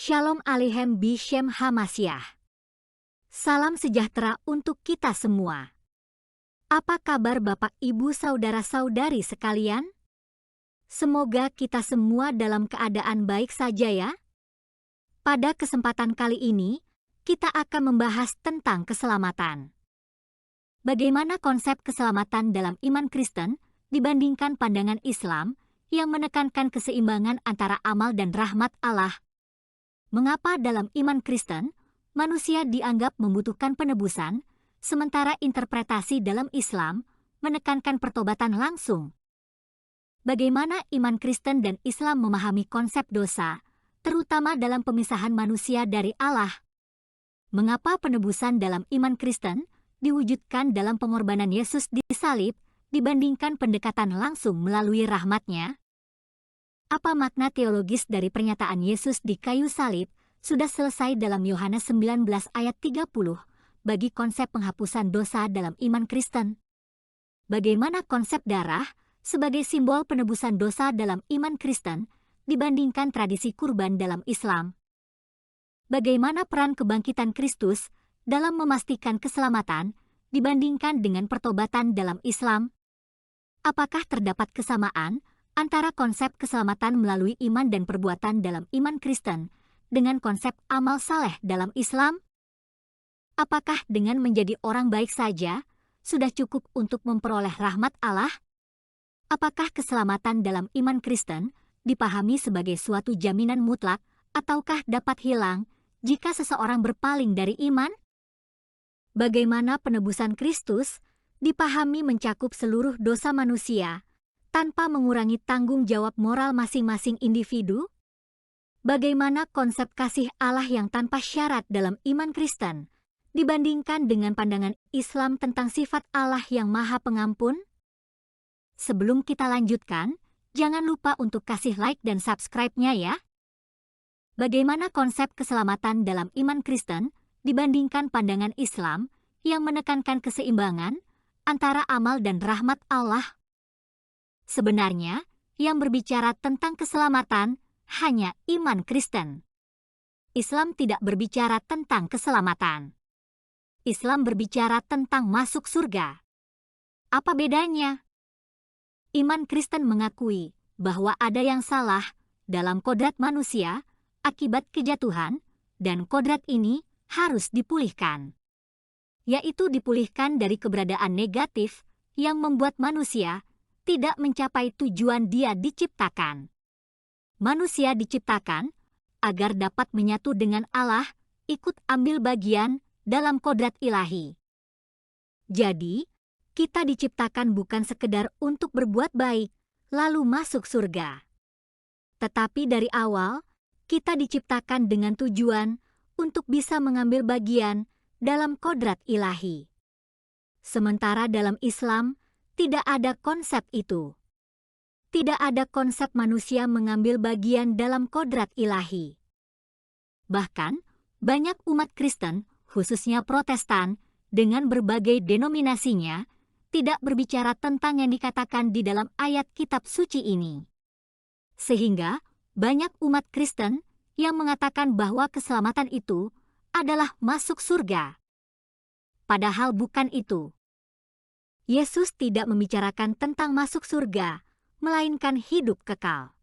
Shalom Aleichem Bishem Hamasyah. Salam sejahtera untuk kita semua. Apa kabar Bapak Ibu Saudara-saudari sekalian? Semoga kita semua dalam keadaan baik saja ya. Pada kesempatan kali ini, kita akan membahas tentang keselamatan. Bagaimana konsep keselamatan dalam iman Kristen dibandingkan pandangan Islam yang menekankan keseimbangan antara amal dan rahmat Allah? Mengapa dalam iman Kristen, manusia dianggap membutuhkan penebusan, sementara interpretasi dalam Islam menekankan pertobatan langsung? Bagaimana iman Kristen dan Islam memahami konsep dosa, terutama dalam pemisahan manusia dari Allah? Mengapa penebusan dalam iman Kristen diwujudkan dalam pengorbanan Yesus di salib dibandingkan pendekatan langsung melalui rahmat-Nya? Apa makna teologis dari pernyataan Yesus di kayu salib sudah selesai dalam Yohanes 19 ayat 30 bagi konsep penghapusan dosa dalam iman Kristen? Bagaimana konsep darah sebagai simbol penebusan dosa dalam iman Kristen dibandingkan tradisi kurban dalam Islam? Bagaimana peran kebangkitan Kristus dalam memastikan keselamatan dibandingkan dengan pertobatan dalam Islam? Apakah terdapat kesamaan antara konsep keselamatan melalui iman dan perbuatan dalam iman Kristen dengan konsep amal saleh dalam Islam? Apakah dengan menjadi orang baik saja sudah cukup untuk memperoleh rahmat Allah? Apakah keselamatan dalam iman Kristen dipahami sebagai suatu jaminan mutlak ataukah dapat hilang jika seseorang berpaling dari iman? Bagaimana penebusan Kristus dipahami mencakup seluruh dosa manusia tanpa mengurangi tanggung jawab moral masing-masing individu? Bagaimana konsep kasih Allah yang tanpa syarat dalam iman Kristen dibandingkan dengan pandangan Islam tentang sifat Allah yang Maha Pengampun? Sebelum kita lanjutkan, jangan lupa untuk kasih like dan subscribe-nya ya. Bagaimana konsep keselamatan dalam iman Kristen dibandingkan pandangan Islam yang menekankan keseimbangan antara amal dan rahmat Allah? Sebenarnya, yang berbicara tentang keselamatan hanya iman Kristen. Islam tidak berbicara tentang keselamatan. Islam berbicara tentang masuk surga. Apa bedanya? Iman Kristen mengakui bahwa ada yang salah dalam kodrat manusia akibat kejatuhan, dan kodrat ini harus dipulihkan. Yaitu dipulihkan dari keberadaan negatif yang membuat manusia tidak mencapai tujuan dia diciptakan. Manusia diciptakan agar dapat menyatu dengan Allah, ikut ambil bagian dalam kodrat ilahi. Jadi, kita diciptakan bukan sekedar untuk berbuat baik, lalu masuk surga. Tetapi dari awal, kita diciptakan dengan tujuan untuk bisa mengambil bagian dalam kodrat ilahi. Sementara dalam Islam, tidak ada konsep itu. Tidak ada konsep manusia mengambil bagian dalam kodrat ilahi. Bahkan, banyak umat Kristen, khususnya Protestan, dengan berbagai denominasinya, tidak berbicara tentang yang dikatakan di dalam ayat kitab suci ini. Sehingga, banyak umat Kristen yang mengatakan bahwa keselamatan itu adalah masuk surga. Padahal bukan itu. Yesus tidak membicarakan tentang masuk surga, melainkan hidup kekal.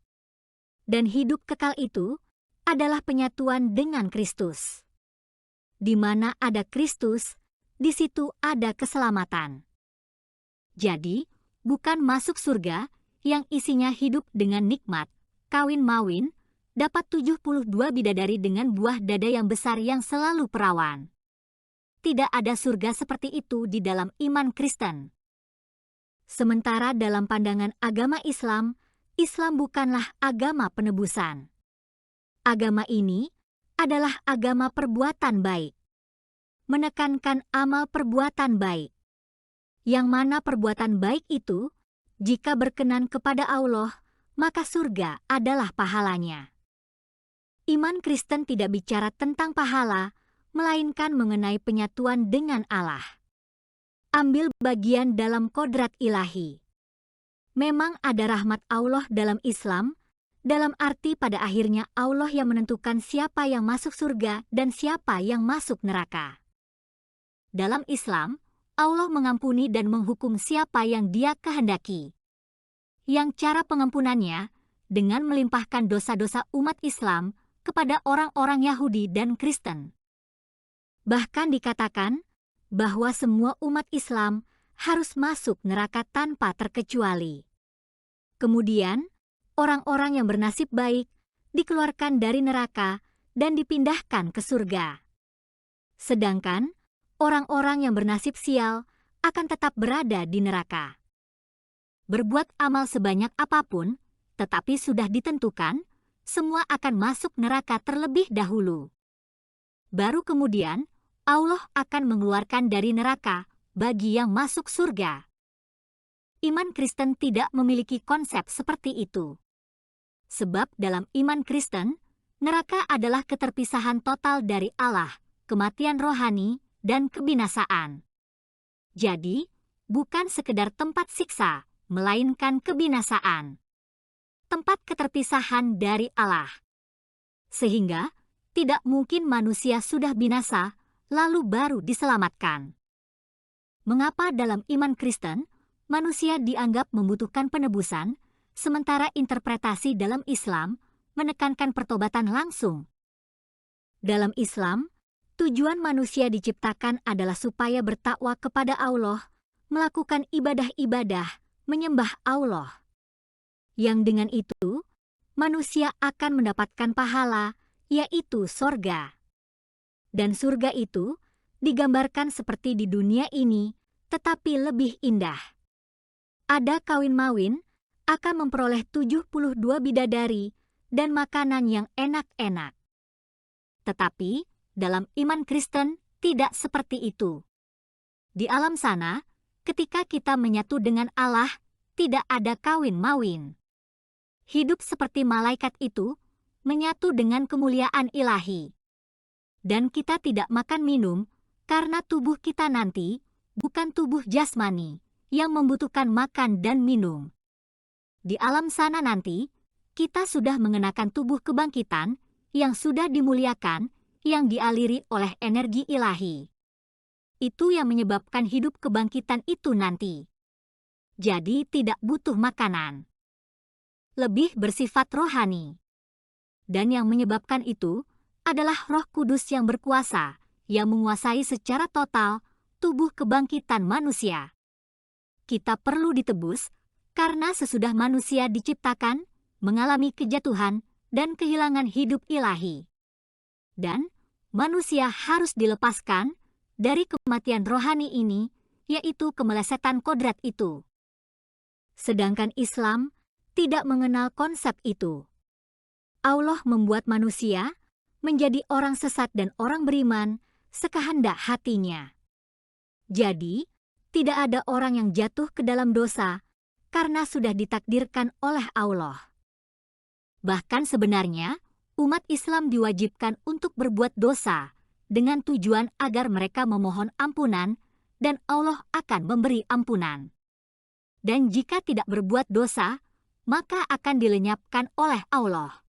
Dan hidup kekal itu adalah penyatuan dengan Kristus. Di mana ada Kristus, di situ ada keselamatan. Jadi, bukan masuk surga yang isinya hidup dengan nikmat, kawin-mawin, dapat 72 bidadari dengan buah dada yang besar yang selalu perawan. Tidak ada surga seperti itu di dalam iman Kristen. Sementara dalam pandangan agama Islam, Islam bukanlah agama penebusan. Agama ini adalah agama perbuatan baik. Menekankan amal perbuatan baik. Yang mana perbuatan baik itu, jika berkenan kepada Allah, maka surga adalah pahalanya. Iman Kristen tidak bicara tentang pahala, melainkan mengenai penyatuan dengan Allah. Ambil bagian dalam kodrat ilahi. Memang ada rahmat Allah dalam Islam Dalam arti pada akhirnya Allah yang menentukan siapa yang masuk surga dan siapa yang masuk neraka. Dalam Islam, Allah mengampuni dan menghukum siapa yang Dia kehendaki. Yang cara pengampunannya dengan melimpahkan dosa-dosa umat Islam kepada orang-orang Yahudi dan Kristen. Bahkan dikatakan bahwa semua umat Islam harus masuk neraka tanpa terkecuali. Kemudian, orang-orang yang bernasib baik dikeluarkan dari neraka dan dipindahkan ke surga. Sedangkan orang-orang yang bernasib sial akan tetap berada di neraka. Berbuat amal sebanyak apapun, tetapi sudah ditentukan, semua akan masuk neraka terlebih dahulu. Baru kemudian, Allah akan mengeluarkan dari neraka bagi yang masuk surga. Iman Kristen tidak memiliki konsep seperti itu. Sebab dalam iman Kristen, neraka adalah keterpisahan total dari Allah, kematian rohani, dan kebinasaan. Jadi, bukan sekedar tempat siksa, melainkan kebinasaan. Tempat keterpisahan dari Allah. Sehingga, tidak mungkin manusia sudah binasa, lalu baru diselamatkan. Mengapa dalam iman Kristen, manusia dianggap membutuhkan penebusan, sementara interpretasi dalam Islam menekankan pertobatan langsung? Dalam Islam, tujuan manusia diciptakan adalah supaya bertakwa kepada Allah, melakukan ibadah-ibadah, menyembah Allah. Yang dengan itu, manusia akan mendapatkan pahala, yaitu sorga. Dan surga itu digambarkan seperti di dunia ini, tetapi lebih indah. Ada kawin-mawin akan memperoleh 72 bidadari dan makanan yang enak-enak. Tetapi dalam iman Kristen tidak seperti itu. Di alam sana, ketika kita menyatu dengan Allah, tidak ada kawin-mawin. Hidup seperti malaikat itu menyatu dengan kemuliaan ilahi. Dan kita tidak makan minum karena tubuh kita nanti bukan tubuh jasmani yang membutuhkan makan dan minum. Di alam sana nanti, kita sudah mengenakan tubuh kebangkitan yang sudah dimuliakan, yang dialiri oleh energi ilahi. Itu yang menyebabkan hidup kebangkitan itu nanti. Jadi tidak butuh makanan. Lebih bersifat rohani. Dan yang menyebabkan itu adalah Roh Kudus yang berkuasa, yang menguasai secara total tubuh kebangkitan manusia. Kita perlu ditebus karena sesudah manusia diciptakan, mengalami kejatuhan dan kehilangan hidup ilahi. Dan manusia harus dilepaskan dari kematian rohani ini, yaitu kemelesetan kodrat itu. Sedangkan Islam tidak mengenal konsep itu. Allah membuat manusia menjadi orang sesat dan orang beriman sekehendak hatinya. Jadi, tidak ada orang yang jatuh ke dalam dosa karena sudah ditakdirkan oleh Allah. Bahkan sebenarnya, umat Islam diwajibkan untuk berbuat dosa dengan tujuan agar mereka memohon ampunan dan Allah akan memberi ampunan. Dan jika tidak berbuat dosa, maka akan dilenyapkan oleh Allah.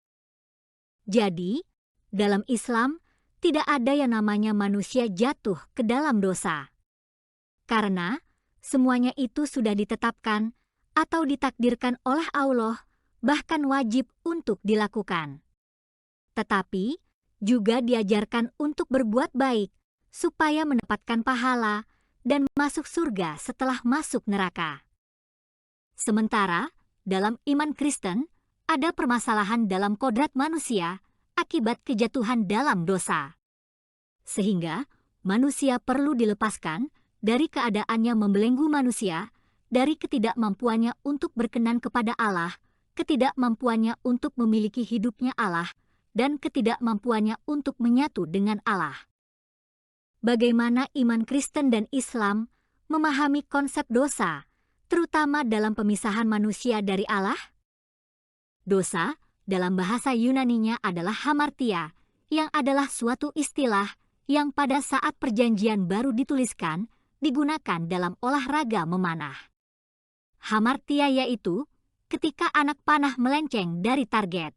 Jadi, dalam Islam tidak ada yang namanya manusia jatuh ke dalam dosa. Karena semuanya itu sudah ditetapkan atau ditakdirkan oleh Allah, bahkan wajib untuk dilakukan. Tetapi juga diajarkan untuk berbuat baik, supaya mendapatkan pahala dan masuk surga setelah masuk neraka. Sementara, dalam iman Kristen, ada permasalahan dalam kodrat manusia akibat kejatuhan dalam dosa. Sehingga, manusia perlu dilepaskan dari keadaannya membelenggu manusia, dari ketidakmampuannya untuk berkenan kepada Allah, ketidakmampuannya untuk memiliki hidupnya Allah, dan ketidakmampuannya untuk menyatu dengan Allah. Bagaimana iman Kristen dan Islam memahami konsep dosa, terutama dalam pemisahan manusia dari Allah? Dosa, dalam bahasa Yunaninya adalah hamartia, yang adalah suatu istilah yang pada saat perjanjian baru dituliskan, digunakan dalam olahraga memanah. Hamartia yaitu ketika anak panah melenceng dari target.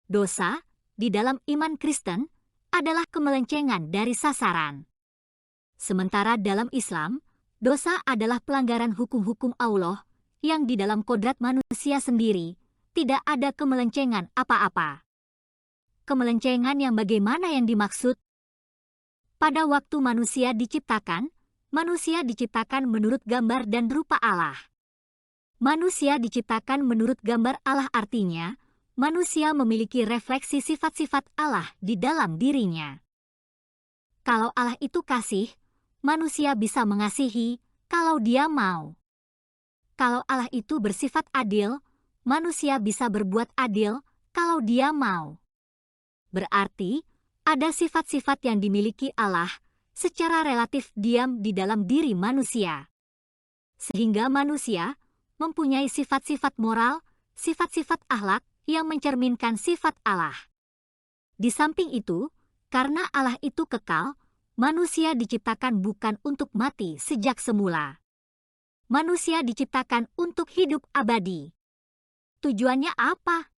Dosa, di dalam iman Kristen, adalah kemelencengan dari sasaran. Sementara dalam Islam, dosa adalah pelanggaran hukum-hukum Allah yang di dalam kodrat manusia sendiri tidak ada kemelencengan apa-apa. Kemelencengan yang bagaimana yang dimaksud? Pada waktu manusia diciptakan menurut gambar dan rupa Allah. Manusia diciptakan menurut gambar Allah artinya, manusia memiliki refleksi sifat-sifat Allah di dalam dirinya. Kalau Allah itu kasih, manusia bisa mengasihi kalau dia mau. Kalau Allah itu bersifat adil, manusia bisa berbuat adil kalau dia mau. Berarti, ada sifat-sifat yang dimiliki Allah secara relatif diam di dalam diri manusia. Sehingga manusia mempunyai sifat-sifat moral, sifat-sifat akhlak yang mencerminkan sifat Allah. Di samping itu, karena Allah itu kekal, manusia diciptakan bukan untuk mati sejak semula. Manusia diciptakan untuk hidup abadi. Tujuannya apa?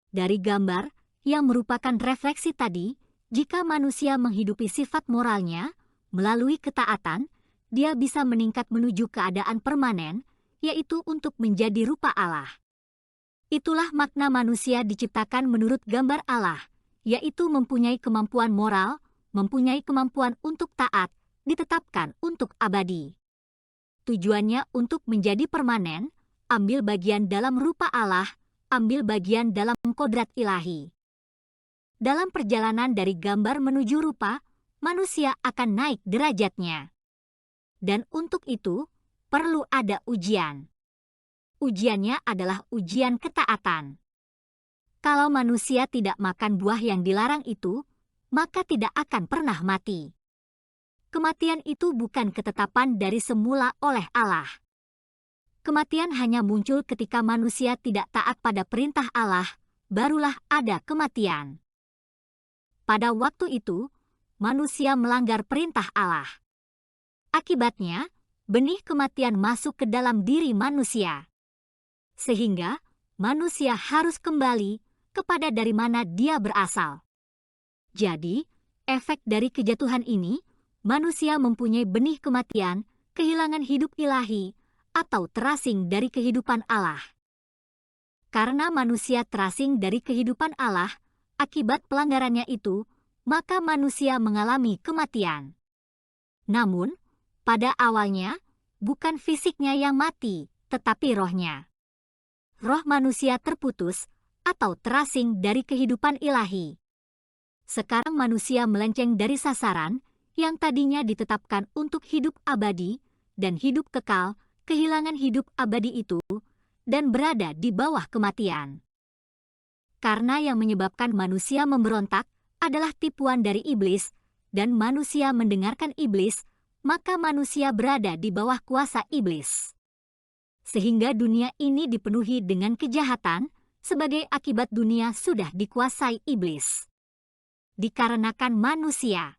Dari gambar yang merupakan refleksi tadi, jika manusia menghidupi sifat moralnya melalui ketaatan, dia bisa meningkat menuju keadaan permanen, yaitu untuk menjadi rupa Allah. Itulah makna manusia diciptakan menurut gambar Allah, yaitu mempunyai kemampuan moral, mempunyai kemampuan untuk taat, ditetapkan untuk abadi. Tujuannya untuk menjadi permanen, ambil bagian dalam rupa Allah, ambil bagian dalam kodrat ilahi. Dalam perjalanan dari gambar menuju rupa, manusia akan naik derajatnya. Dan untuk itu, perlu ada ujian. Ujiannya adalah ujian ketaatan. Kalau manusia tidak makan buah yang dilarang itu, maka tidak akan pernah mati. Kematian itu bukan ketetapan dari semula oleh Allah. Kematian hanya muncul ketika manusia tidak taat pada perintah Allah, barulah ada kematian. Pada waktu itu, manusia melanggar perintah Allah. Akibatnya, benih kematian masuk ke dalam diri manusia. Sehingga, manusia harus kembali kepada dari mana dia berasal. Jadi, efek dari kejatuhan ini, manusia mempunyai benih kematian, kehilangan hidup ilahi, atau terasing dari kehidupan Allah. Karena manusia terasing dari kehidupan Allah, akibat pelanggarannya itu, maka manusia mengalami kematian. Namun, pada awalnya, bukan fisiknya yang mati, tetapi rohnya. Roh manusia terputus atau terasing dari kehidupan ilahi. Sekarang manusia melenceng dari sasaran yang tadinya ditetapkan untuk hidup abadi dan hidup kekal, kehilangan hidup abadi itu, dan berada di bawah kematian. Karena yang menyebabkan manusia memberontak adalah tipuan dari iblis, dan manusia mendengarkan iblis, maka manusia berada di bawah kuasa iblis. Sehingga dunia ini dipenuhi dengan kejahatan, sebagai akibat dunia sudah dikuasai iblis. Dikarenakan manusia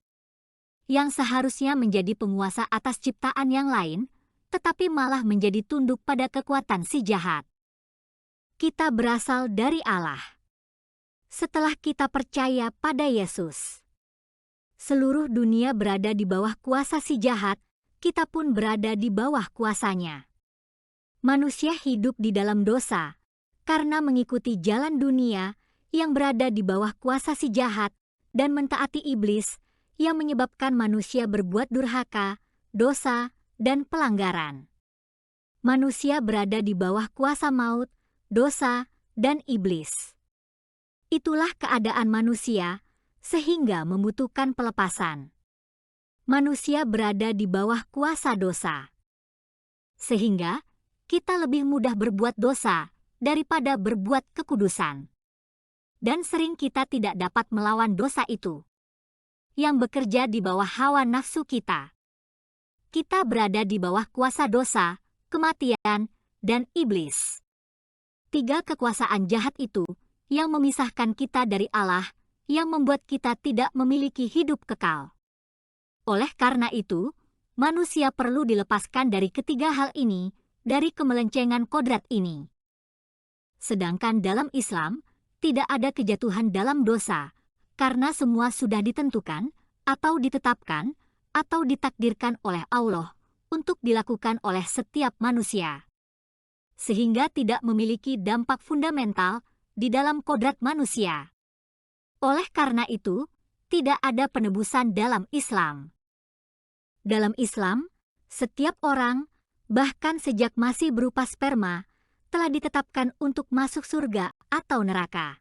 yang seharusnya menjadi penguasa atas ciptaan yang lain, tetapi malah menjadi tunduk pada kekuatan si jahat. Kita berasal dari Allah. Setelah kita percaya pada Yesus, seluruh dunia berada di bawah kuasa si jahat, kita pun berada di bawah kuasanya. Manusia hidup di dalam dosa, karena mengikuti jalan dunia yang berada di bawah kuasa si jahat, dan mentaati iblis yang menyebabkan manusia berbuat durhaka, dosa, dan pelanggaran. Manusia berada di bawah kuasa maut, dosa, dan iblis. Itulah keadaan manusia, sehingga membutuhkan pelepasan. Manusia berada di bawah kuasa dosa. Sehingga, kita lebih mudah berbuat dosa daripada berbuat kekudusan. Dan sering kita tidak dapat melawan dosa itu, yang bekerja di bawah hawa nafsu kita. Kita berada di bawah kuasa dosa, kematian, dan iblis. 3 kekuasaan jahat itu yang memisahkan kita dari Allah, yang membuat kita tidak memiliki hidup kekal. Oleh karena itu, manusia perlu dilepaskan dari ketiga hal ini, dari kemelencengan kodrat ini. Sedangkan dalam Islam, tidak ada kejatuhan dalam dosa, karena semua sudah ditentukan, atau ditetapkan, atau ditakdirkan oleh Allah untuk dilakukan oleh setiap manusia. Sehingga tidak memiliki dampak fundamental di dalam kodrat manusia. Oleh karena itu, tidak ada penebusan dalam Islam. Dalam Islam, setiap orang, bahkan sejak masih berupa sperma, telah ditetapkan untuk masuk surga atau neraka.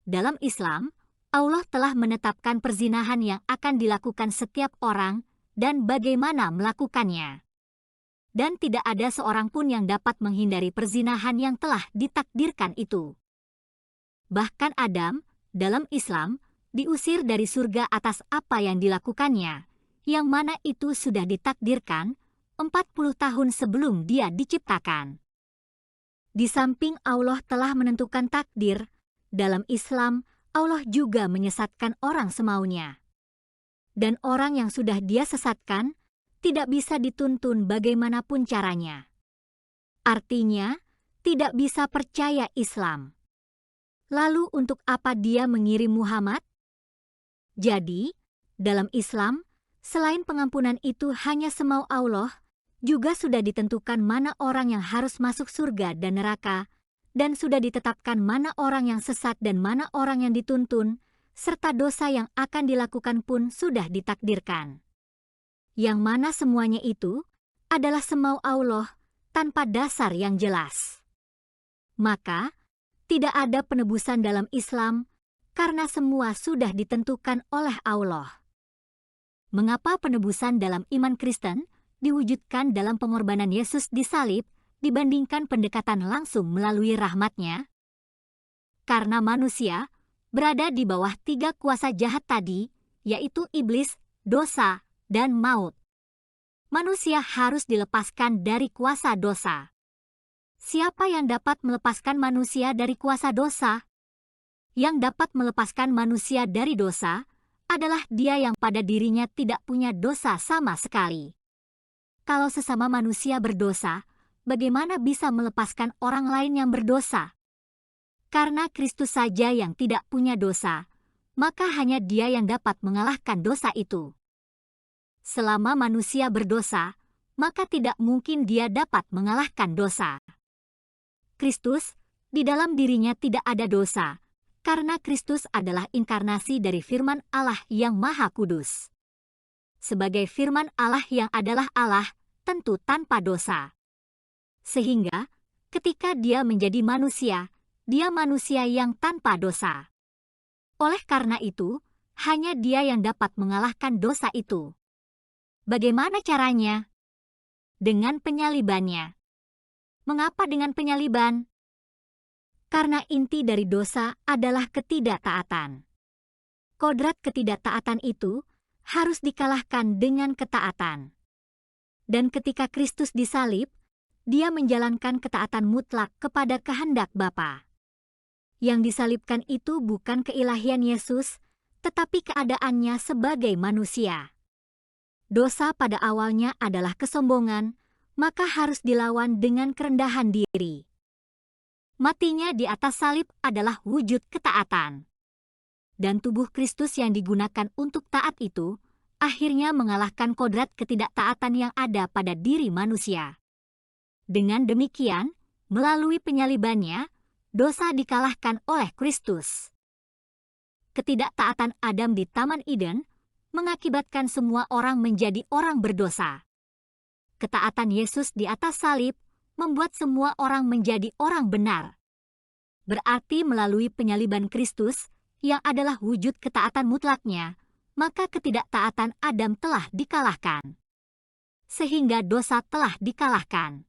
Dalam Islam, Allah telah menetapkan perzinahan yang akan dilakukan setiap orang dan bagaimana melakukannya. Dan tidak ada seorang pun yang dapat menghindari perzinahan yang telah ditakdirkan itu. Bahkan Adam, dalam Islam, diusir dari surga atas apa yang dilakukannya, yang mana itu sudah ditakdirkan 40 tahun sebelum dia diciptakan. Di samping Allah telah menentukan takdir, dalam Islam Allah juga menyesatkan orang semaunya. Dan orang yang sudah dia sesatkan tidak bisa dituntun bagaimanapun caranya. Artinya, tidak bisa percaya Islam. Lalu untuk apa dia mengirim Muhammad? Jadi, dalam Islam, selain pengampunan itu hanya semau Allah, juga sudah ditentukan mana orang yang harus masuk surga dan neraka, dan sudah ditetapkan mana orang yang sesat dan mana orang yang dituntun, serta dosa yang akan dilakukan pun sudah ditakdirkan. Yang mana semuanya itu adalah semau Allah tanpa dasar yang jelas. Maka, tidak ada penebusan dalam Islam karena semua sudah ditentukan oleh Allah. Mengapa penebusan dalam iman Kristen diwujudkan dalam pengorbanan Yesus di salib dibandingkan pendekatan langsung melalui rahmat-Nya? Karena manusia berada di bawah 3 kuasa jahat tadi, yaitu iblis, dosa, dan maut. Manusia harus dilepaskan dari kuasa dosa. Siapa yang dapat melepaskan manusia dari kuasa dosa? Yang dapat melepaskan manusia dari dosa adalah Dia yang pada dirinya tidak punya dosa sama sekali. Kalau sesama manusia berdosa, bagaimana bisa melepaskan orang lain yang berdosa? Karena Kristus saja yang tidak punya dosa, maka hanya Dia yang dapat mengalahkan dosa itu. Selama manusia berdosa, maka tidak mungkin Dia dapat mengalahkan dosa. Kristus, di dalam dirinya tidak ada dosa, karena Kristus adalah inkarnasi dari firman Allah yang Maha Kudus. Sebagai firman Allah yang adalah Allah, tentu tanpa dosa. Sehingga, ketika Dia menjadi manusia, Dia manusia yang tanpa dosa. Oleh karena itu, hanya Dia yang dapat mengalahkan dosa itu. Bagaimana caranya? Dengan penyalibannya. Mengapa dengan penyaliban? Karena inti dari dosa adalah ketidaktaatan. Kodrat ketidaktaatan itu harus dikalahkan dengan ketaatan. Dan ketika Kristus disalib, Dia menjalankan ketaatan mutlak kepada kehendak Bapa. Yang disalibkan itu bukan keilahian Yesus, tetapi keadaannya sebagai manusia. Dosa pada awalnya adalah kesombongan, maka harus dilawan dengan kerendahan diri. Matinya di atas salib adalah wujud ketaatan. Dan tubuh Kristus yang digunakan untuk taat itu, akhirnya mengalahkan kodrat ketidaktaatan yang ada pada diri manusia. Dengan demikian, melalui penyalibannya, dosa dikalahkan oleh Kristus. Ketidaktaatan Adam di Taman Eden mengakibatkan semua orang menjadi orang berdosa. Ketaatan Yesus di atas salib membuat semua orang menjadi orang benar. Berarti melalui penyaliban Kristus, yang adalah wujud ketaatan mutlaknya, maka ketidaktaatan Adam telah dikalahkan. Sehingga dosa telah dikalahkan.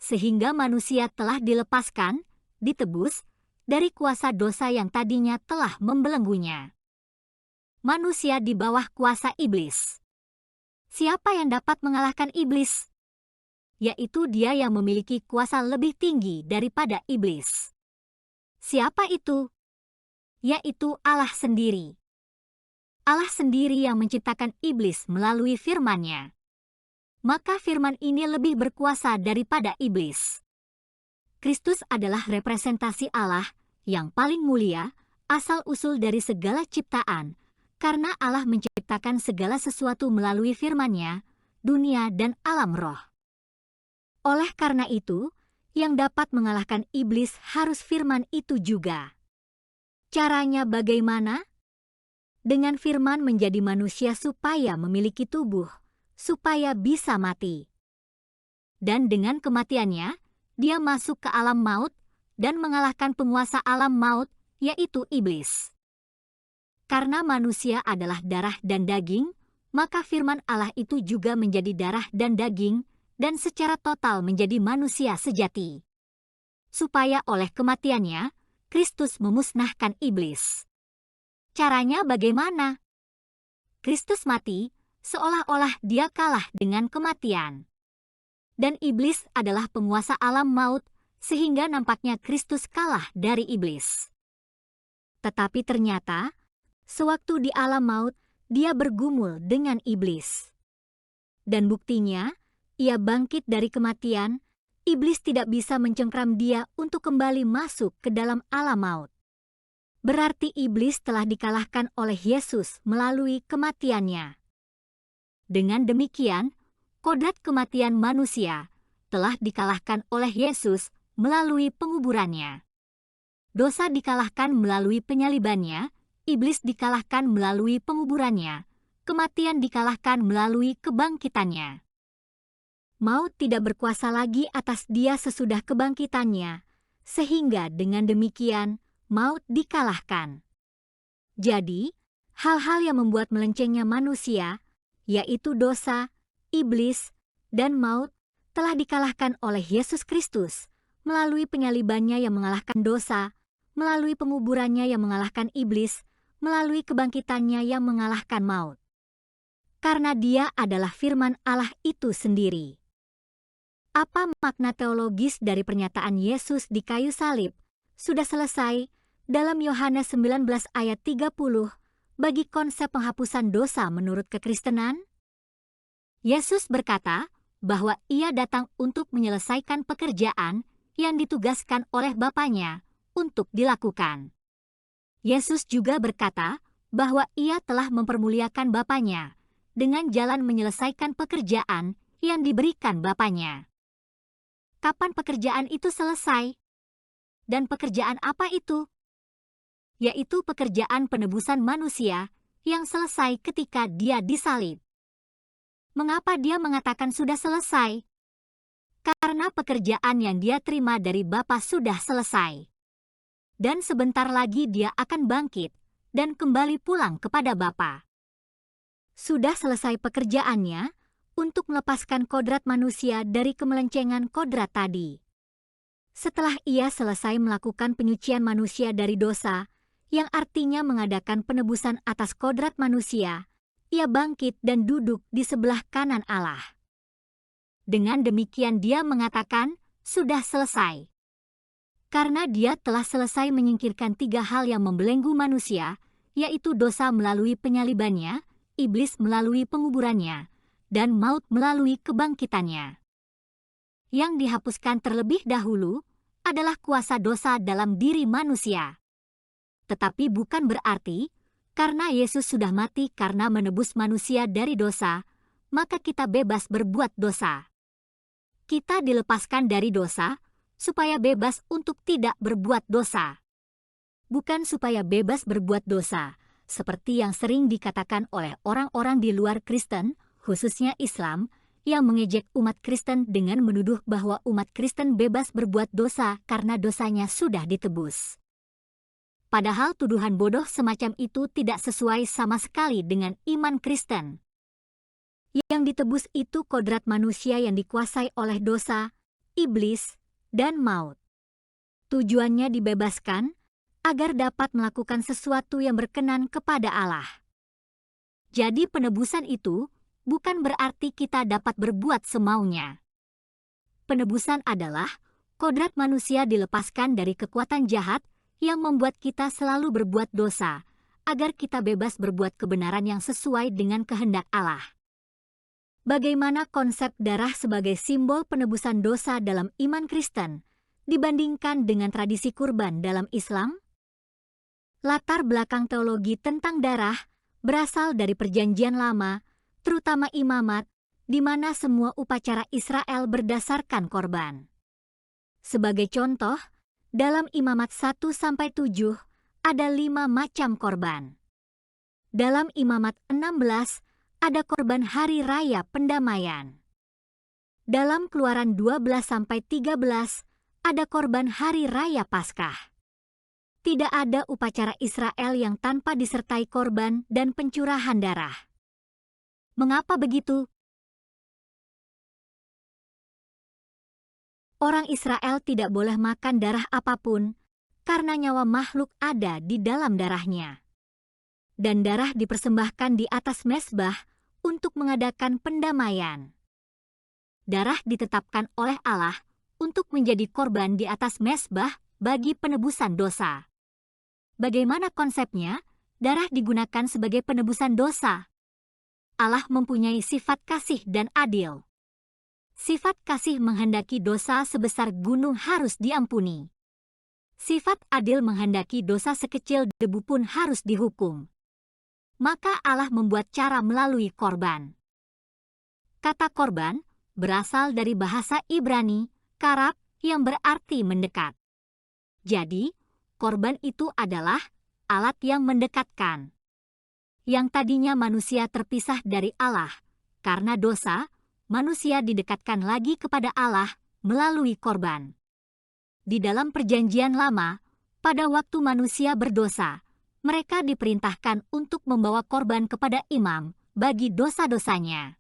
Sehingga manusia telah dilepaskan, ditebus, dari kuasa dosa yang tadinya telah membelenggunya. Manusia di bawah kuasa iblis. Siapa yang dapat mengalahkan iblis? Yaitu Dia yang memiliki kuasa lebih tinggi daripada iblis. Siapa itu? Yaitu Allah sendiri. Allah sendiri yang menciptakan iblis melalui firman-Nya. Maka firman ini lebih berkuasa daripada iblis. Kristus adalah representasi Allah yang paling mulia, asal-usul dari segala ciptaan, karena Allah menciptakan segala sesuatu melalui firman-Nya, dunia dan alam roh. Oleh karena itu, yang dapat mengalahkan iblis harus firman itu juga. Caranya bagaimana? Dengan firman menjadi manusia supaya memiliki tubuh, supaya bisa mati. Dan dengan kematiannya, dia masuk ke alam maut dan mengalahkan penguasa alam maut, yaitu iblis. Karena manusia adalah darah dan daging, maka firman Allah itu juga menjadi darah dan daging, dan secara total menjadi manusia sejati. Supaya oleh kematiannya, Kristus memusnahkan iblis. Caranya bagaimana? Kristus mati, seolah-olah dia kalah dengan kematian. Dan iblis adalah penguasa alam maut, sehingga nampaknya Kristus kalah dari iblis. Tetapi ternyata, sewaktu di alam maut, dia bergumul dengan iblis. Dan buktinya, ia bangkit dari kematian, iblis tidak bisa mencengkram dia untuk kembali masuk ke dalam alam maut. Berarti iblis telah dikalahkan oleh Yesus melalui kematiannya. Dengan demikian, kodrat kematian manusia telah dikalahkan oleh Yesus melalui penguburannya. Dosa dikalahkan melalui penyalibannya, iblis dikalahkan melalui penguburannya, kematian dikalahkan melalui kebangkitannya. Maut tidak berkuasa lagi atas dia sesudah kebangkitannya, sehingga dengan demikian, maut dikalahkan. Jadi, hal-hal yang membuat melencengnya manusia, yaitu dosa, iblis, dan maut, telah dikalahkan oleh Yesus Kristus melalui penyalibannya yang mengalahkan dosa, melalui penguburannya yang mengalahkan iblis, melalui kebangkitannya yang mengalahkan maut. Karena dia adalah firman Allah itu sendiri. Apa makna teologis dari pernyataan Yesus di kayu salib sudah selesai dalam Yohanes 19 ayat 30 bagi konsep penghapusan dosa menurut kekristenan? Yesus berkata bahwa ia datang untuk menyelesaikan pekerjaan yang ditugaskan oleh Bapanya untuk dilakukan. Yesus juga berkata bahwa ia telah mempermuliakan Bapanya dengan jalan menyelesaikan pekerjaan yang diberikan Bapanya. Kapan pekerjaan itu selesai? Dan pekerjaan apa itu? Yaitu pekerjaan penebusan manusia yang selesai ketika dia disalib. Mengapa dia mengatakan sudah selesai? Karena pekerjaan yang dia terima dari Bapa sudah selesai. Dan sebentar lagi dia akan bangkit dan kembali pulang kepada Bapa. Sudah selesai pekerjaannya untuk melepaskan kodrat manusia dari kemelencengan kodrat tadi. Setelah ia selesai melakukan penyucian manusia dari dosa, yang artinya mengadakan penebusan atas kodrat manusia, ia bangkit dan duduk di sebelah kanan Allah. Dengan demikian dia mengatakan, sudah selesai. Karena dia telah selesai menyingkirkan 3 hal yang membelenggu manusia, yaitu dosa melalui penyalibannya, iblis melalui penguburannya, dan maut melalui kebangkitannya. Yang dihapuskan terlebih dahulu adalah kuasa dosa dalam diri manusia. Tetapi bukan berarti, karena Yesus sudah mati karena menebus manusia dari dosa, maka kita bebas berbuat dosa. Kita dilepaskan dari dosa, supaya bebas untuk tidak berbuat dosa. Bukan supaya bebas berbuat dosa, seperti yang sering dikatakan oleh orang-orang di luar Kristen, khususnya Islam, yang mengejek umat Kristen dengan menuduh bahwa umat Kristen bebas berbuat dosa karena dosanya sudah ditebus. Padahal tuduhan bodoh semacam itu tidak sesuai sama sekali dengan iman Kristen. Yang ditebus itu kodrat manusia yang dikuasai oleh dosa, iblis, dan maut. Tujuannya dibebaskan agar dapat melakukan sesuatu yang berkenan kepada Allah. Jadi penebusan itu bukan berarti kita dapat berbuat semaunya. Penebusan adalah kodrat manusia dilepaskan dari kekuatan jahat yang membuat kita selalu berbuat dosa, agar kita bebas berbuat kebenaran yang sesuai dengan kehendak Allah. Bagaimana konsep darah sebagai simbol penebusan dosa dalam iman Kristen dibandingkan dengan tradisi kurban dalam Islam? Latar belakang teologi tentang darah berasal dari Perjanjian Lama, terutama imamat, di mana semua upacara Israel berdasarkan korban. Sebagai contoh, dalam imamat 1-7 ada 5 macam korban. Dalam imamat 16 ada korban hari raya pendamaian. Dalam Keluaran 12-13 ada korban hari raya Paskah. Tidak ada upacara Israel yang tanpa disertai korban dan pencurahan darah. Mengapa begitu? Orang Israel tidak boleh makan darah apapun karena nyawa makhluk ada di dalam darahnya. Dan darah dipersembahkan di atas mezbah untuk mengadakan pendamaian. Darah ditetapkan oleh Allah untuk menjadi korban di atas mezbah bagi penebusan dosa. Bagaimana konsepnya? Darah digunakan sebagai penebusan dosa. Allah mempunyai sifat kasih dan adil. Sifat kasih menghendaki dosa sebesar gunung harus diampuni. Sifat adil menghendaki dosa sekecil debu pun harus dihukum. Maka Allah membuat cara melalui korban. Kata korban berasal dari bahasa Ibrani, karab, yang berarti mendekat. Jadi, korban itu adalah alat yang mendekatkan. Yang tadinya manusia terpisah dari Allah, karena dosa, manusia didekatkan lagi kepada Allah melalui korban. Di dalam Perjanjian Lama, pada waktu manusia berdosa, mereka diperintahkan untuk membawa korban kepada imam bagi dosa-dosanya.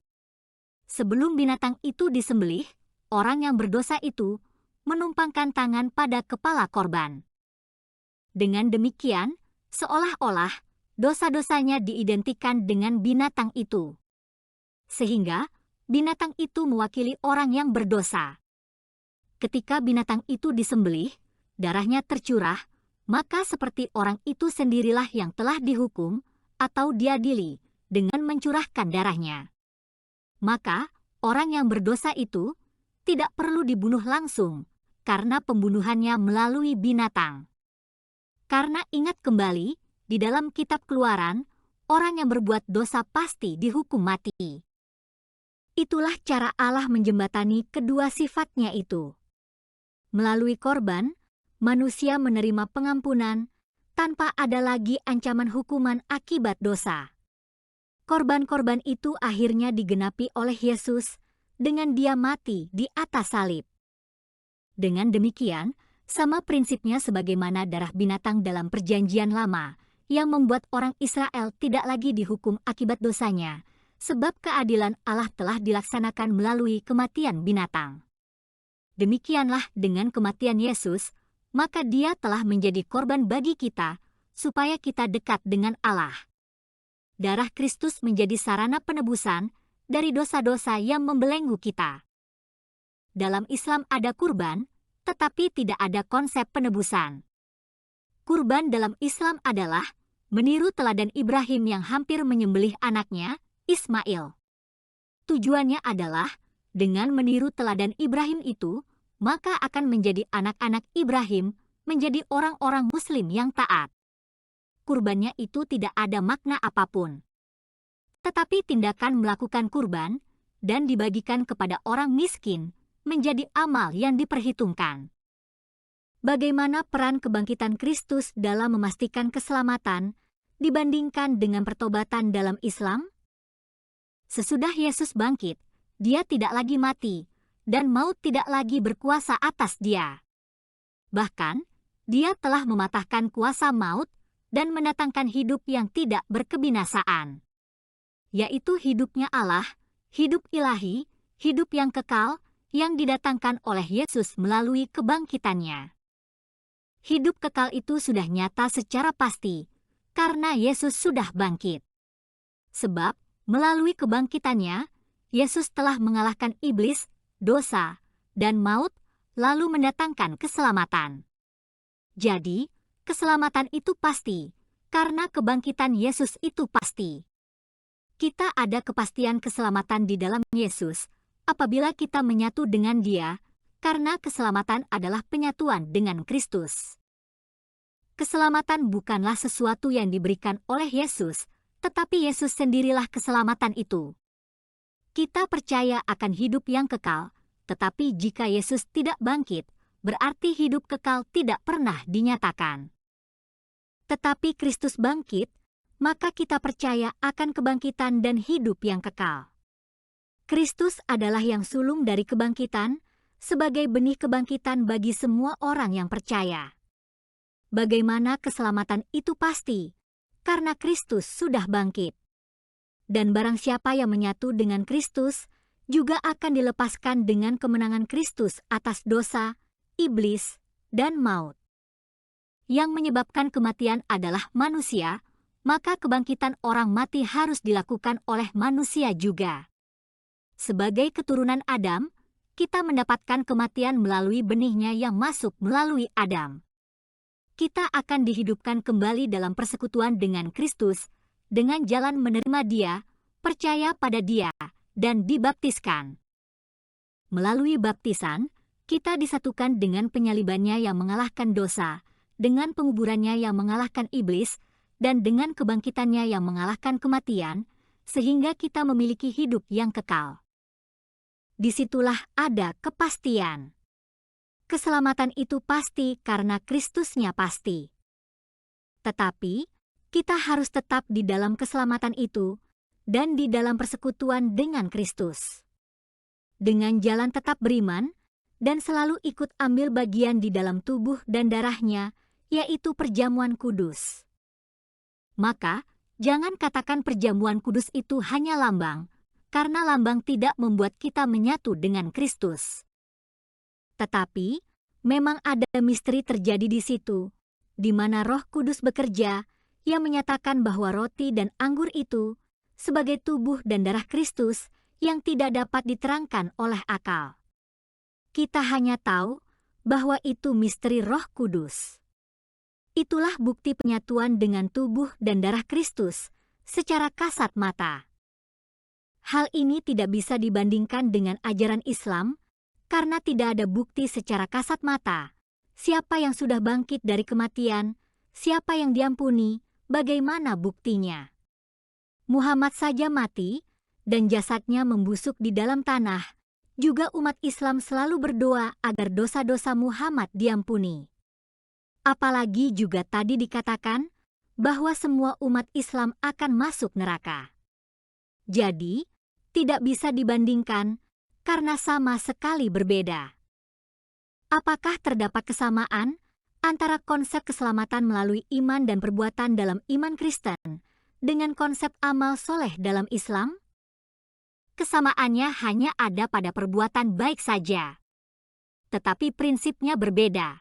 Sebelum binatang itu disembelih, orang yang berdosa itu menumpangkan tangan pada kepala korban. Dengan demikian, seolah-olah dosa-dosanya diidentikan dengan binatang itu. Sehingga, binatang itu mewakili orang yang berdosa. Ketika binatang itu disembelih, darahnya tercurah, maka seperti orang itu sendirilah yang telah dihukum atau diadili dengan mencurahkan darahnya. Maka, orang yang berdosa itu tidak perlu dibunuh langsung karena pembunuhannya melalui binatang. Karena ingat kembali, di dalam kitab Keluaran, orang yang berbuat dosa pasti dihukum mati. Itulah cara Allah menjembatani kedua sifatnya itu. Melalui korban, manusia menerima pengampunan tanpa ada lagi ancaman hukuman akibat dosa. Korban-korban itu akhirnya digenapi oleh Yesus dengan Dia mati di atas salib. Dengan demikian, sama prinsipnya sebagaimana darah binatang dalam Perjanjian Lama yang membuat orang Israel tidak lagi dihukum akibat dosanya, sebab keadilan Allah telah dilaksanakan melalui kematian binatang. Demikianlah dengan kematian Yesus, maka Dia telah menjadi korban bagi kita, supaya kita dekat dengan Allah. Darah Kristus menjadi sarana penebusan dari dosa-dosa yang membelenggu kita. Dalam Islam ada kurban, tetapi tidak ada konsep penebusan. Kurban dalam Islam adalah meniru teladan Ibrahim yang hampir menyembelih anaknya, Ismail. Tujuannya adalah, dengan meniru teladan Ibrahim itu, maka akan menjadi anak-anak Ibrahim menjadi orang-orang Muslim yang taat. Kurbannya itu tidak ada makna apapun. Tetapi tindakan melakukan kurban dan dibagikan kepada orang miskin menjadi amal yang diperhitungkan. Bagaimana peran kebangkitan Kristus dalam memastikan keselamatan dibandingkan dengan pertobatan dalam Islam? Sesudah Yesus bangkit, Dia tidak lagi mati, dan maut tidak lagi berkuasa atas Dia. Bahkan, Dia telah mematahkan kuasa maut dan mendatangkan hidup yang tidak berkebinasaan, yaitu hidupnya Allah, hidup ilahi, hidup yang kekal, yang didatangkan oleh Yesus melalui kebangkitannya. Hidup kekal itu sudah nyata secara pasti, karena Yesus sudah bangkit. Sebab, melalui kebangkitannya, Yesus telah mengalahkan iblis, dosa, dan maut, lalu mendatangkan keselamatan. Jadi, keselamatan itu pasti, karena kebangkitan Yesus itu pasti. Kita ada kepastian keselamatan di dalam Yesus, apabila kita menyatu dengan Dia, karena keselamatan adalah penyatuan dengan Kristus. Keselamatan bukanlah sesuatu yang diberikan oleh Yesus, tetapi Yesus sendirilah keselamatan itu. Kita percaya akan hidup yang kekal, tetapi jika Yesus tidak bangkit, berarti hidup kekal tidak pernah dinyatakan. Tetapi Kristus bangkit, maka kita percaya akan kebangkitan dan hidup yang kekal. Kristus adalah yang sulung dari kebangkitan, sebagai benih kebangkitan bagi semua orang yang percaya. Bagaimana keselamatan itu pasti? Karena Kristus sudah bangkit. Dan barang siapa yang menyatu dengan Kristus, juga akan dilepaskan dengan kemenangan Kristus atas dosa, iblis, dan maut. Yang menyebabkan kematian adalah manusia, maka kebangkitan orang mati harus dilakukan oleh manusia juga. Sebagai keturunan Adam, kita mendapatkan kematian melalui benihnya yang masuk melalui Adam. Kita akan dihidupkan kembali dalam persekutuan dengan Kristus, dengan jalan menerima Dia, percaya pada Dia, dan dibaptiskan. Melalui baptisan, kita disatukan dengan penyalibannya yang mengalahkan dosa, dengan penguburannya yang mengalahkan iblis, dan dengan kebangkitannya yang mengalahkan kematian, sehingga kita memiliki hidup yang kekal. Disitulah ada kepastian. Keselamatan itu pasti karena Kristusnya pasti. Tetapi, kita harus tetap di dalam keselamatan itu dan di dalam persekutuan dengan Kristus. Dengan jalan tetap beriman dan selalu ikut ambil bagian di dalam tubuh dan darahnya, yaitu perjamuan kudus. Maka, jangan katakan perjamuan kudus itu hanya lambang, karena lambang tidak membuat kita menyatu dengan Kristus. Tetapi, memang ada misteri terjadi di situ, di mana Roh Kudus bekerja, yang menyatakan bahwa roti dan anggur itu sebagai tubuh dan darah Kristus yang tidak dapat diterangkan oleh akal. Kita hanya tahu bahwa itu misteri Roh Kudus. Itulah bukti penyatuan dengan tubuh dan darah Kristus secara kasat mata. Hal ini tidak bisa dibandingkan dengan ajaran Islam, karena tidak ada bukti secara kasat mata. Siapa yang sudah bangkit dari kematian, siapa yang diampuni, bagaimana buktinya? Muhammad saja mati, dan jasadnya membusuk di dalam tanah. Juga umat Islam selalu berdoa agar dosa-dosa Muhammad diampuni. Apalagi juga tadi dikatakan bahwa semua umat Islam akan masuk neraka. Jadi, tidak bisa dibandingkan karena sama sekali berbeda. Apakah terdapat kesamaan antara konsep keselamatan melalui iman dan perbuatan dalam iman Kristen dengan konsep amal soleh dalam Islam? Kesamaannya hanya ada pada perbuatan baik saja. Tetapi prinsipnya berbeda.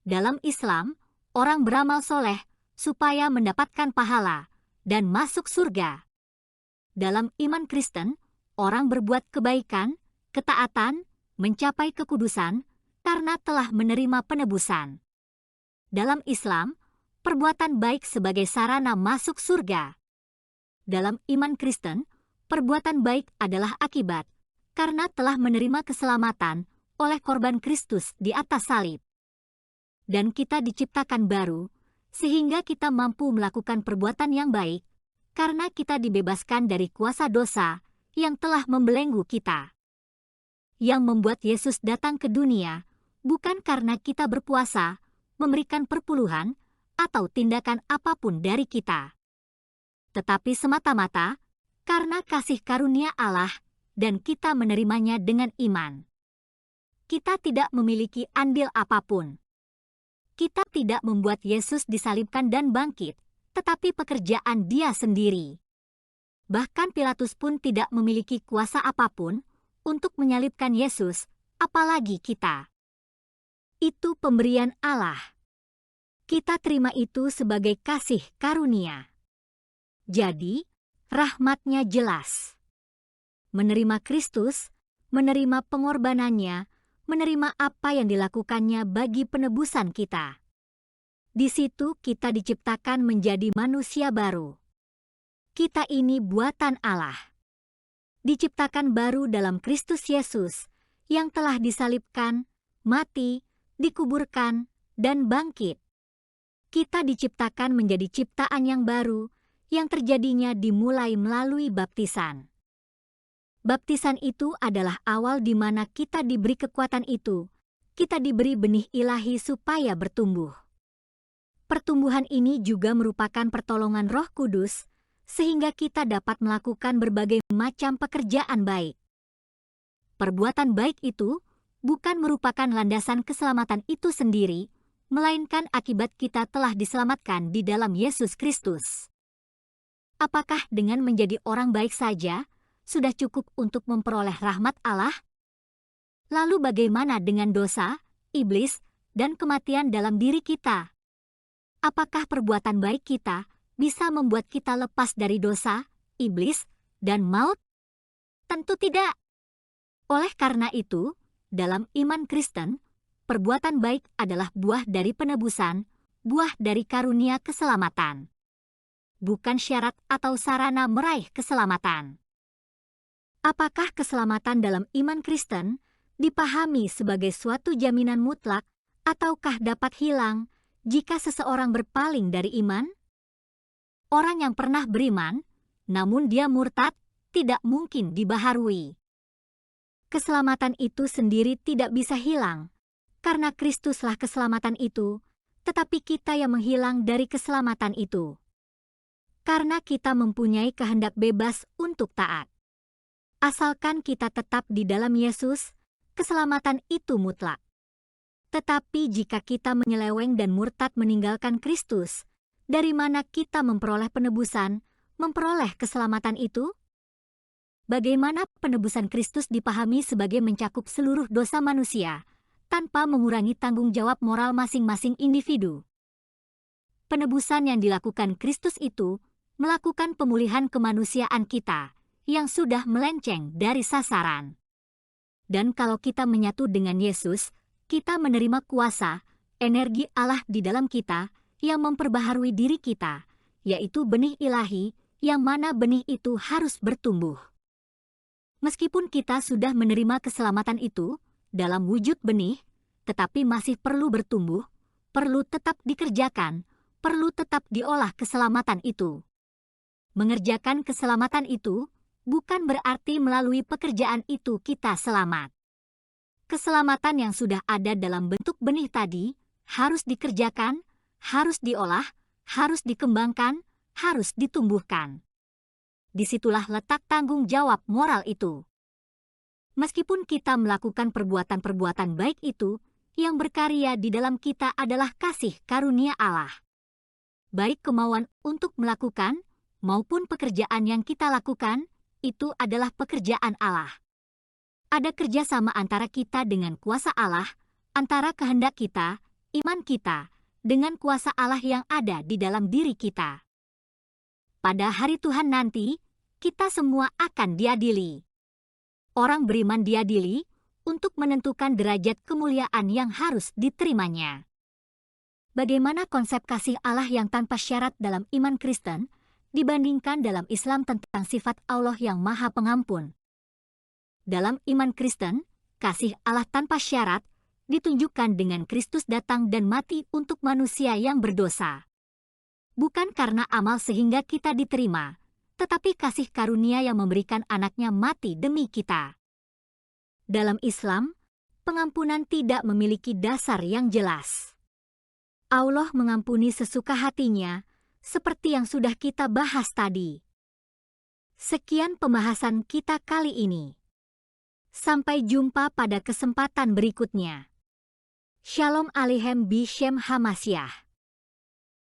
Dalam Islam, orang beramal soleh supaya mendapatkan pahala dan masuk surga. Dalam iman Kristen, orang berbuat kebaikan, ketaatan, mencapai kekudusan karena telah menerima penebusan. Dalam Islam, perbuatan baik sebagai sarana masuk surga. Dalam iman Kristen, perbuatan baik adalah akibat karena telah menerima keselamatan oleh korban Kristus di atas salib. Dan kita diciptakan baru, sehingga kita mampu melakukan perbuatan yang baik, karena kita dibebaskan dari kuasa dosa yang telah membelenggu kita. Yang membuat Yesus datang ke dunia, bukan karena kita berpuasa, memberikan perpuluhan, atau tindakan apapun dari kita. Tetapi semata-mata, karena kasih karunia Allah, dan kita menerimanya dengan iman. Kita tidak memiliki andil apapun. Kita tidak membuat Yesus disalibkan dan bangkit, tetapi pekerjaan Dia sendiri. Bahkan Pilatus pun tidak memiliki kuasa apapun untuk menyalibkan Yesus, apalagi kita. Itu pemberian Allah. Kita terima itu sebagai kasih karunia. Jadi, rahmat-Nya jelas. Menerima Kristus, menerima pengorbanannya, menerima apa yang dilakukannya bagi penebusan kita. Di situ kita diciptakan menjadi manusia baru. Kita ini buatan Allah. Diciptakan baru dalam Kristus Yesus, yang telah disalibkan, mati, dikuburkan, dan bangkit. Kita diciptakan menjadi ciptaan yang baru, yang terjadinya dimulai melalui baptisan. Baptisan itu adalah awal di mana kita diberi kekuatan itu. Kita diberi benih ilahi supaya bertumbuh. Pertumbuhan ini juga merupakan pertolongan Roh Kudus, sehingga kita dapat melakukan berbagai macam pekerjaan baik. Perbuatan baik itu bukan merupakan landasan keselamatan itu sendiri, melainkan akibat kita telah diselamatkan di dalam Yesus Kristus. Apakah dengan menjadi orang baik saja sudah cukup untuk memperoleh rahmat Allah? Lalu bagaimana dengan dosa, iblis, dan kematian dalam diri kita? Apakah perbuatan baik kita bisa membuat kita lepas dari dosa, iblis, dan maut? Tentu tidak. Oleh karena itu, dalam iman Kristen, perbuatan baik adalah buah dari penebusan, buah dari karunia keselamatan. Bukan syarat atau sarana meraih keselamatan. Apakah keselamatan dalam iman Kristen dipahami sebagai suatu jaminan mutlak ataukah dapat hilang jika seseorang berpaling dari iman? Orang yang pernah beriman, namun dia murtad, tidak mungkin dibaharui. Keselamatan itu sendiri tidak bisa hilang, karena Kristuslah keselamatan itu, tetapi kita yang menghilang dari keselamatan itu. Karena kita mempunyai kehendak bebas untuk taat. Asalkan kita tetap di dalam Yesus, keselamatan itu mutlak. Tetapi jika kita menyeleweng dan murtad meninggalkan Kristus, dari mana kita memperoleh penebusan, memperoleh keselamatan itu? Bagaimana penebusan Kristus dipahami sebagai mencakup seluruh dosa manusia, tanpa mengurangi tanggung jawab moral masing-masing individu? Penebusan yang dilakukan Kristus itu melakukan pemulihan kemanusiaan kita yang sudah melenceng dari sasaran. Dan kalau kita menyatu dengan Yesus, kita menerima kuasa, energi Allah di dalam kita yang memperbaharui diri kita, yaitu benih ilahi, yang mana benih itu harus bertumbuh. Meskipun kita sudah menerima keselamatan itu dalam wujud benih, tetapi masih perlu bertumbuh, perlu tetap dikerjakan, perlu tetap diolah keselamatan itu. Mengerjakan keselamatan itu bukan berarti melalui pekerjaan itu kita selamat. Keselamatan yang sudah ada dalam bentuk benih tadi harus dikerjakan, harus diolah, harus dikembangkan, harus ditumbuhkan. Disitulah letak tanggung jawab moral itu. Meskipun kita melakukan perbuatan-perbuatan baik itu, yang berkarya di dalam kita adalah kasih karunia Allah. Baik kemauan untuk melakukan, maupun pekerjaan yang kita lakukan, itu adalah pekerjaan Allah. Ada kerjasama antara kita dengan kuasa Allah, antara kehendak kita, iman kita, dengan kuasa Allah yang ada di dalam diri kita. Pada hari Tuhan nanti, kita semua akan diadili. Orang beriman diadili untuk menentukan derajat kemuliaan yang harus diterimanya. Bagaimana konsep kasih Allah yang tanpa syarat dalam iman Kristen dibandingkan dalam Islam tentang sifat Allah yang Maha Pengampun? Dalam iman Kristen, kasih Allah tanpa syarat ditunjukkan dengan Kristus datang dan mati untuk manusia yang berdosa. Bukan karena amal sehingga kita diterima, tetapi kasih karunia yang memberikan anaknya mati demi kita. Dalam Islam, pengampunan tidak memiliki dasar yang jelas. Allah mengampuni sesuka hatinya, seperti yang sudah kita bahas tadi. Sekian pembahasan kita kali ini. Sampai jumpa pada kesempatan berikutnya. Shalom Aleichem Bishem Hamasyah.